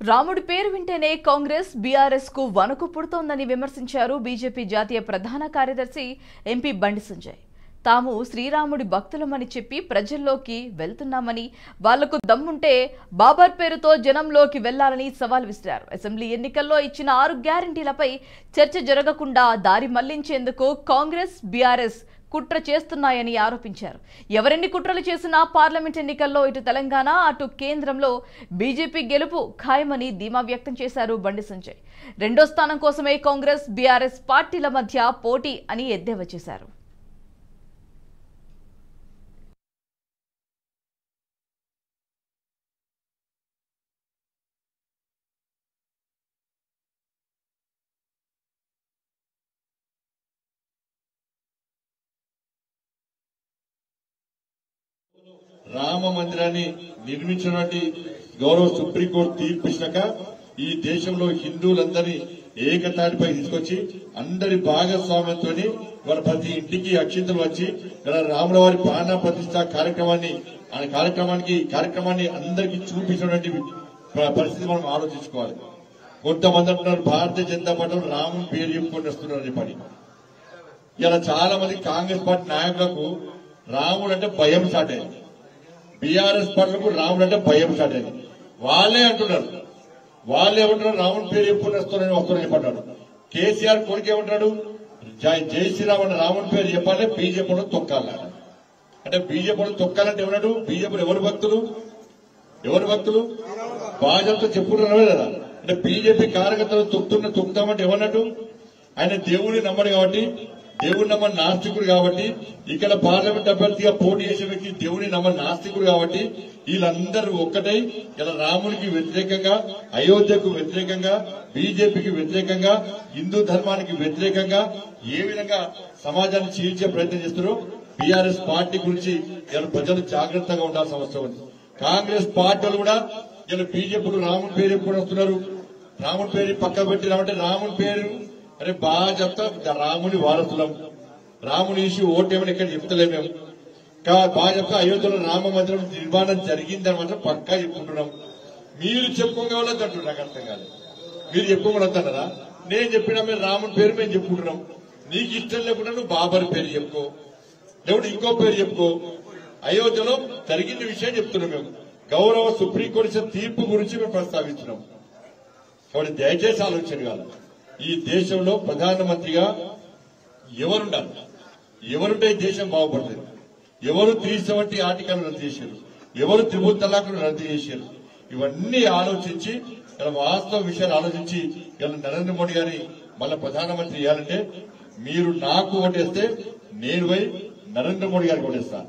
రాముడి పేరు వింటేనే కాంగ్రెస్ బీఆర్ఎస్ కు వణుకు పుడుతోందని విమర్శించారు బీజేపీ జాతీయ ప్రధాన కార్యదర్శి ఎంపీ బండి సంజయ్. తాము శ్రీరాముడి భక్తులమని చెప్పి ప్రజల్లోకి వెళ్తున్నామని, వాళ్లకు దమ్ముంటే బాబర్ పేరుతో జనంలోకి వెళ్లాలని సవాల్ విసిరారు. అసెంబ్లీ ఎన్నికల్లో ఇచ్చిన 6 గ్యారెంటీలపై చర్చ జరగకుండా దారి మళ్లించేందుకు కాంగ్రెస్ బీఆర్ఎస్ కుట్ర చేస్తున్నాయని ఆరోపించారు. ఎవరెన్ని కుట్రలు చేసినా పార్లమెంట్ ఎన్నికల్లో ఇటు తెలంగాణ అటు కేంద్రంలో బీజేపీ గెలుపు ఖాయమని ధీమా వ్యక్తం చేశారు బండి సంజయ్. రెండో స్థానం కోసమే కాంగ్రెస్ బీఆర్ఎస్ పార్టీల మధ్య పోటీ అని ఎద్దేవా చేశారు. రామ మందిరాన్ని నిర్మించినటువంటి గౌరవ సుప్రీంకోర్టు తీర్పు ఇచ్చినాక ఈ దేశంలో హిందువులందరినీ ఏకతాటిపై తీసుకొచ్చి అందరి భాగస్వామ్యంతో వాళ్ళ ప్రతి ఇంటికి అక్షింతలు వచ్చి రాముల వారి ప్రాణ ప్రతిష్ఠ కార్యక్రమాన్ని అందరికీ చూపించినటువంటి పరిస్థితి మనం ఆలోచించుకోవాలి. కొంతమంది అంటున్నారు భారతీయ జనతా పార్టీ రాముని పేరు చెప్పుకొని వస్తున్నారని పని. ఇలా చాలా మంది కాంగ్రెస్ పార్టీ నాయకులకు రాముడు అంటే భయం స్టార్ట్ అయింది. బీఆర్ఎస్ పార్టీలకు రాముడు అంటే భయం స్టార్ట్ అయింది. వాళ్ళే ఏమంటున్నారు రాముడి పేరు ఎప్పుడు వస్తున్నారని చెప్పంటాడు. కేసీఆర్ కొడుకు ఏమంటాడు జై శ్రీరామ్ అన్న రాముడి పేరు చెప్పాలి, బీజేపీలో తొక్కాలి. అంటే బీజేపీలో తొక్కాలంటే ఏమన్నాడు? బీజేపీలో ఎవరు భక్తులు బాధ్యతతో చెప్పుకుంటున్నారే కదా. అంటే బీజేపీ కార్యకర్తలు తొక్కుతామంటే ఏమన్నట్టు? ఆయన దేవుడిని నమ్మడు కాబట్టి, దేవుడిని నమ్మని నాస్తికుడు కాబట్టి, ఇక్కడ పార్లమెంట్ అభ్యర్థిగా పోటీ చేసే వ్యక్తి దేవుడిని నమ్మని నాస్తికుడు కాబట్టి వీళ్ళందరూ ఒక్కటై ఇలా రాముడికి వ్యతిరేకంగా, అయోధ్యకు వ్యతిరేకంగా, బీజేపీకి వ్యతిరేకంగా, హిందూ ధర్మానికి వ్యతిరేకంగా ఏ విధంగా సమాజాన్ని చీల్చే ప్రయత్నం చేస్తారో బీఆర్ఎస్ పార్టీ గురించి ఇలా ప్రజలు జాగ్రత్తగా ఉండాల్సిన అవసరం ఉంది. కాంగ్రెస్ పార్టీలు కూడా ఇలా బీజేపీలు రాముడి పేరు ఎప్పుడు వస్తున్నారు, రాముడి పేరు పక్క పెట్టినామంటే రాముడి పేరు అరే బాగా చెప్తా రాముని వారసులం, రాముని ఇష్యూ ఓటేమని ఇక్కడ చెప్తలేము మేము. బాగా చెప్తా అయోధ్యలో రామ మందిరం నిర్మాణం జరిగిందని మాత్రం పక్కా చెప్పుకుంటున్నాం. మీరు చెప్పుకోగలదు అంటున్నారు. నాకు అర్థం కాదు. మీరు చెప్పుకోగలుగుతారా? నేను చెప్పినా మీరు రాముని పేరు మేము చెప్పుకుంటున్నాం. నీకు ఇష్టం లేకుండా నువ్వు బాబర్ పేరు చెప్పుకో, లేకుంటే ఇంకో పేరు చెప్పుకో. అయోధ్యలో జరిగిన విషయం చెప్తున్నాం మేము. గౌరవ సుప్రీంకోర్టు తీర్పు గురించి మేము ప్రస్తావిస్తున్నాం. కాబట్టి దయచేసి ఆలోచన కాదు. ఈ దేశంలో ప్రధానమంత్రిగా ఎవరుండాలి, ఎవరుంటే ఈ దేశం బాగుపడుతుంది. ఎవరు 370 ఆర్టికల్ రద్దు చేశారు, ఎవరు త్రిపుల్ తలాక్ను రద్దు చేశారు, ఇవన్నీ ఆలోచించి ఇలా వాస్తవ విషయాలు ఆలోచించి ఇలా నరేంద్ర మోడీ గారిని మళ్ళీ ప్రధానమంత్రి చేయాలంటే మీరు నాకు ఓటేస్తే నేను పోయి నరేంద్ర మోడీ గారికి ఓటేస్తా.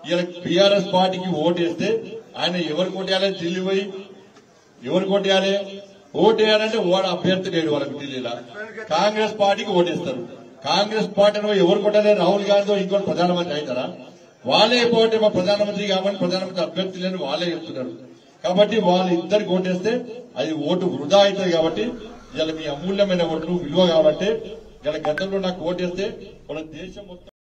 ఇలా బీఆర్ఎస్ పార్టీకి ఓటేస్తే ఆయన ఎవరికి ఓటేయాలి? ఢిల్లీ పోయి ఎవరికి ఓటేయాలి? ఓటేయాలంటే వాడు అభ్యర్థి లేడు వాళ్ళకి ఢిల్లీలో. కాంగ్రెస్ పార్టీకి ఓటేస్తారు. కాంగ్రెస్ పార్టీలో ఎవరు కొట్టాలి? రాహుల్ గాంధీ ఇంకోటి ప్రధానమంత్రి అవుతారా? వాళ్ళే పోతే మా ప్రధానమంత్రి కాబట్టి ప్రధానమంత్రి అభ్యర్థి లేని వాళ్ళే చెప్తున్నారు. కాబట్టి వాళ్ళు ఇద్దరికి ఓటేస్తే అది ఓటు వృధా అవుతుంది. కాబట్టి ఇలా మీ అమూల్యమైన ఓట్లు విలువ కాబట్టి ఇలా గతంలో నాకు ఓటేస్తే వాళ్ళ దేశం మొత్తం